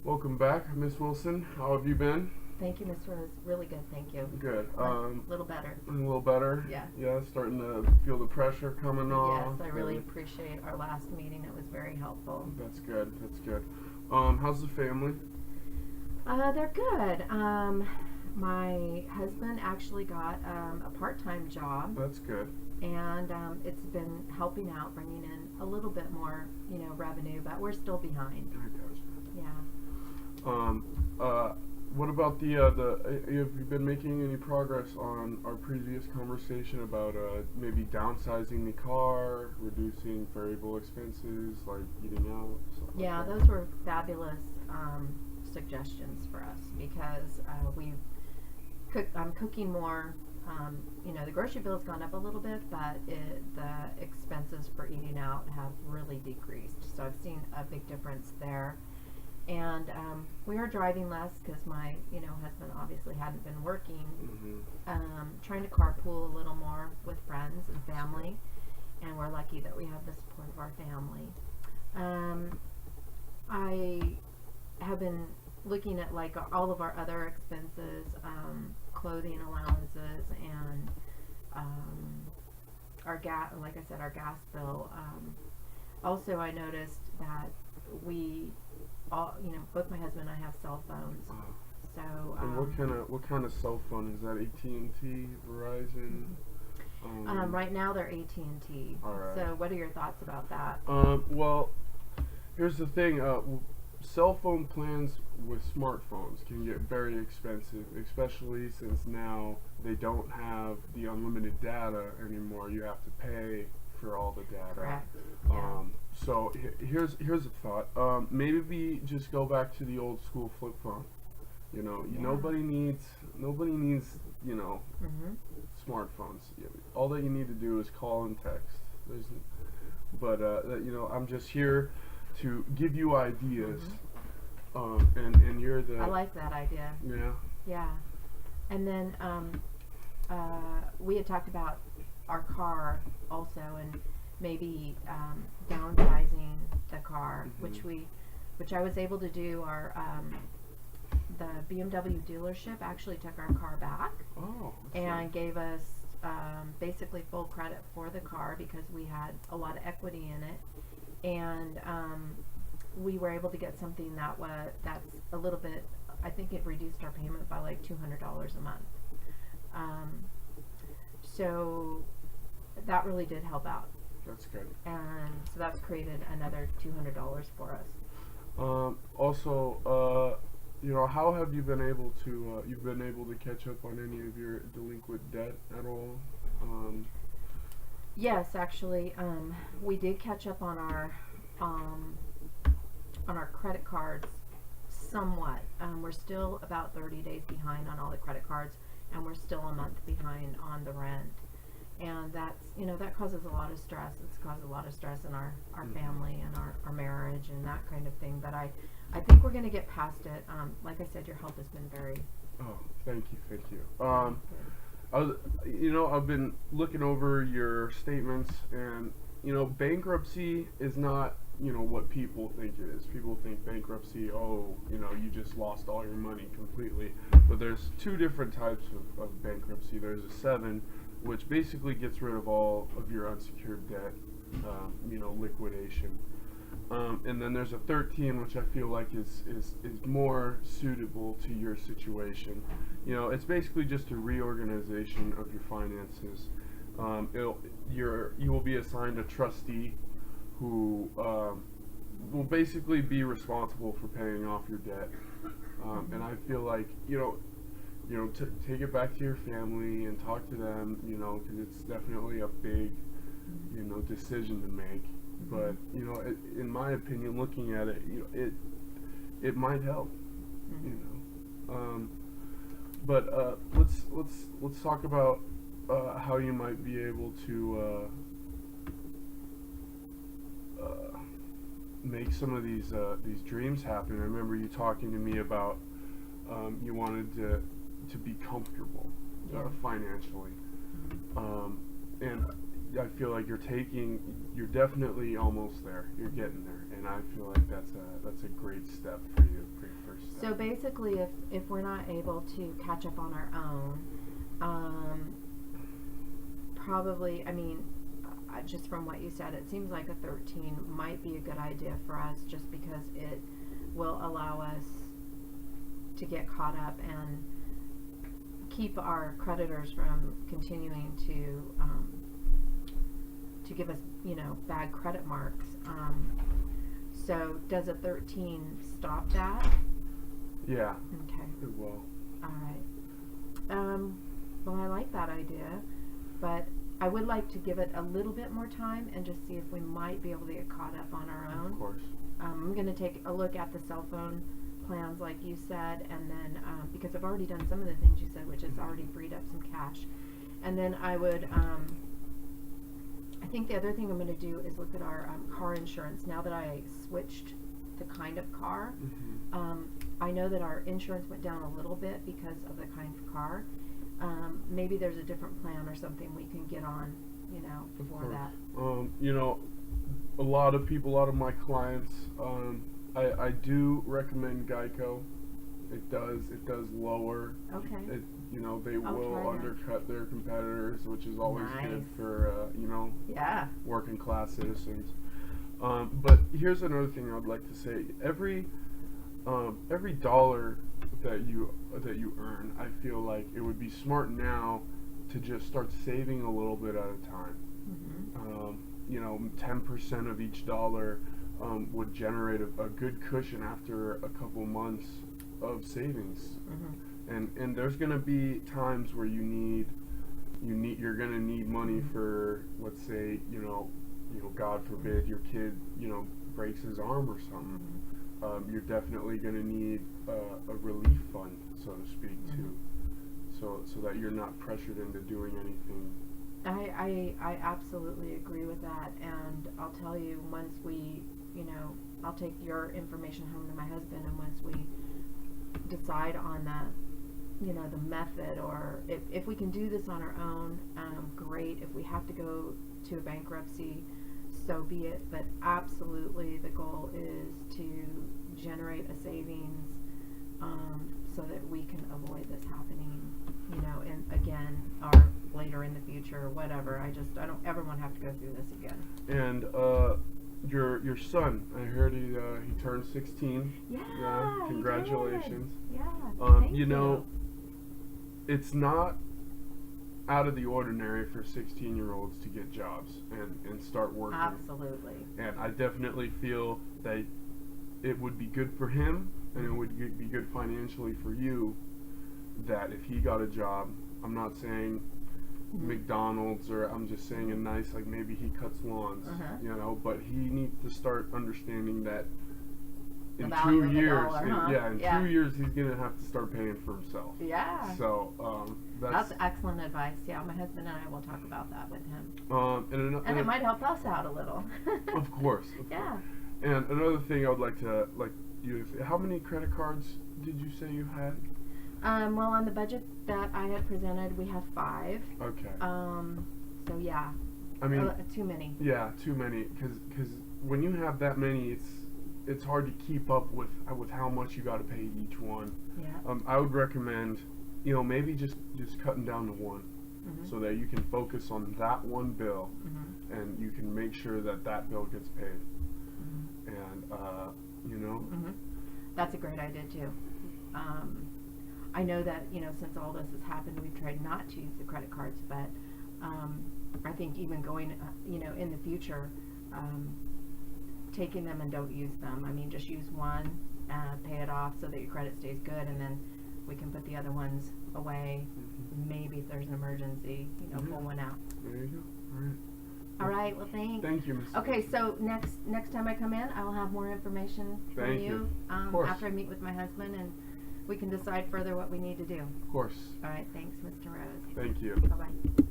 Welcome back, Miss Wilson. How have you been? Thank you, Mr. Rose. Really good, thank you. Good. A little better. A little better. Yeah. Yeah, starting to feel the pressure coming off. Yes, I really appreciate our last meeting. It was very helpful. That's good. That's good. How's the family? They're good. My husband actually got a part-time job, That's good. and it's been helping out, bringing in a little bit more, revenue, but we're still behind. I gotcha. Yeah. What about have you been making any progress on our previous conversation about maybe downsizing the car, reducing variable expenses like eating out, stuff like Yeah, that? those were fabulous suggestions for us because I'm cooking more. The grocery bill's gone up a little bit, but the expenses for eating out have really decreased. So I've seen a big difference there. And we are driving less because my husband obviously hadn't been working. Mm-hmm. Trying to carpool a little more with friends and family, and we're lucky that we have the support of our family. I have been looking at like all of our other expenses, clothing allowances, and our gas. Like I said, our gas bill. Also, I noticed that we both my husband and I have cell phones. So And what kind of cell phone is that? AT&T, Verizon? right now they're AT&T. All right. So what are your thoughts about that? Well, here's the thing. Cell phone plans with smartphones can get very expensive, especially since now they don't have the unlimited data anymore. You have to pay for all the data. Correct. Yeah. So here's a thought. Maybe we just go back to the old school flip phone. Yeah. Nobody needs Mm-hmm. smartphones. All that you need to do is call and text. I'm just here to give you ideas. And you're the. I like that idea. Yeah. Yeah. And then we had talked about our car also, and maybe downsizing the car, Mm-hmm. which I was able to do. Our the BMW dealership actually took our car back Oh. and gave us basically full credit for the car because we had a lot of equity in it, and we were able to get something that's a little bit. I think it reduced our payment by like $200 a month. So that really did help out, That's good. and so that's created another $200 for us. Also, how have you been able to catch up on any of your delinquent debt at all? Yes, actually, we did catch up on our credit cards somewhat. We're still about 30 days behind on all the credit cards, and we're still a month behind on the rent. And that's, that causes a lot of stress. It's caused a lot of stress in our family and our marriage and that kind of thing. But I think we're going to get past it. Like I said, your help has been very Oh, thank you. I've been looking over your statements, and bankruptcy is not what people think it is. People think bankruptcy, you just lost all your money completely. But there's two different types of bankruptcy. There's a 7, which basically gets rid of all of your unsecured debt, liquidation. And then there's a 13, which I feel like is more suitable to your situation. It's basically just a reorganization of your finances. You will be assigned a trustee who will basically be responsible for paying off your debt. And I feel like take it back to your family and talk to them, because it's definitely a big, decision to make. But in my opinion, looking at it, it might help. But let's talk about how you might be able to make some of these dreams happen. I remember you talking to me about you wanted to be comfortable financially, and I feel like you're definitely almost there. You're getting there, and I feel like that's a a great step for you, great first step. So basically, if we're not able to catch up on our own, probably, I mean, just from what you said, it seems like a 13 might be a good idea for us, just because it will allow us to get caught up and keep our creditors from continuing to give us, bad credit marks. So does a 13 stop that? Yeah, Okay. it will. All right. Well, I like that idea, but I would like to give it a little bit more time and just see if we might be able to get caught up on our own. Of course. I'm going to take a look at the cell phone plans like you said, and then because I've already done some of the things you said, which has already freed up some cash. And then I would, I think the other thing I'm going to do is look at our car insurance. Now that I switched the kind of car, I know that our insurance went down a little bit because of the kind of car. Maybe there's a different plan or something we can get on, for that. A lot of people, a lot of my clients, I do recommend Geico. It does lower. Okay. They I'll will try that. undercut their competitors, which is always good Nice. for, Yeah. working class citizens. But here's another thing I'd like to say. Every dollar that you earn, I feel like it would be smart now to just start saving a little bit at a time. 10% of each dollar would generate a good cushion after a couple months of savings. And there's gonna be times where you're gonna need money for, let's say, God forbid your kid, breaks his arm or something. You're definitely gonna need a relief fund, so to speak, too, so that you're not pressured into doing anything. I absolutely agree with that, and I'll tell you, once we, I'll take your information home to my husband, and once we decide on that, the method, or if we can do this on our own, great. If we have to go to a bankruptcy, so be it, but absolutely the goal is to generate a savings, so that we can avoid this happening, and again, or later in the future, or whatever. I don't ever want to have to go through this again. And your son, I heard he turned 16. Yeah, he Congratulations. did. Yeah, thank you. It's not out of the ordinary for 16-year-olds to get jobs and start working. Absolutely. And I definitely feel that it would be good for him, and it would be good financially for you, that if he got a job, I'm not saying McDonald's, or I'm just saying a nice, like maybe he cuts lawns, but he needs to start understanding that in The value 2 of the years, dollar, huh? in 2 years he's gonna have to start paying for himself. Yeah. So That's excellent advice. Yeah, my husband and I will talk about that with him. And it might help us out a little. Of course. Yeah. And another thing I would like to how many credit cards did you say you had? Well, on the budget that I had presented, we have 5. Okay. So yeah. I mean, too many. Yeah, too many. Because when you have that many, it's hard to keep up with how much you got to pay each one. Yeah. I would recommend, maybe just cutting down to one, so that you can focus on that one bill, and you can make sure that bill gets paid. And That's a great idea too. I know that since all this has happened, we've tried not to use the credit cards, but I think even going in the future, taking them and don't use them. I mean, just use one, pay it off so that your credit stays good, and then we can put the other ones away. Maybe if there's an emergency, pull one out. There you go. All right. All right. Well, thanks. Thank you, Ms. Okay, so next time I come in, I will have more information from Thank you. Of course. After I meet with my husband, and we can decide further what we need to do. Of course. All right. Thanks, Mr. Rose. Thank you. Bye bye.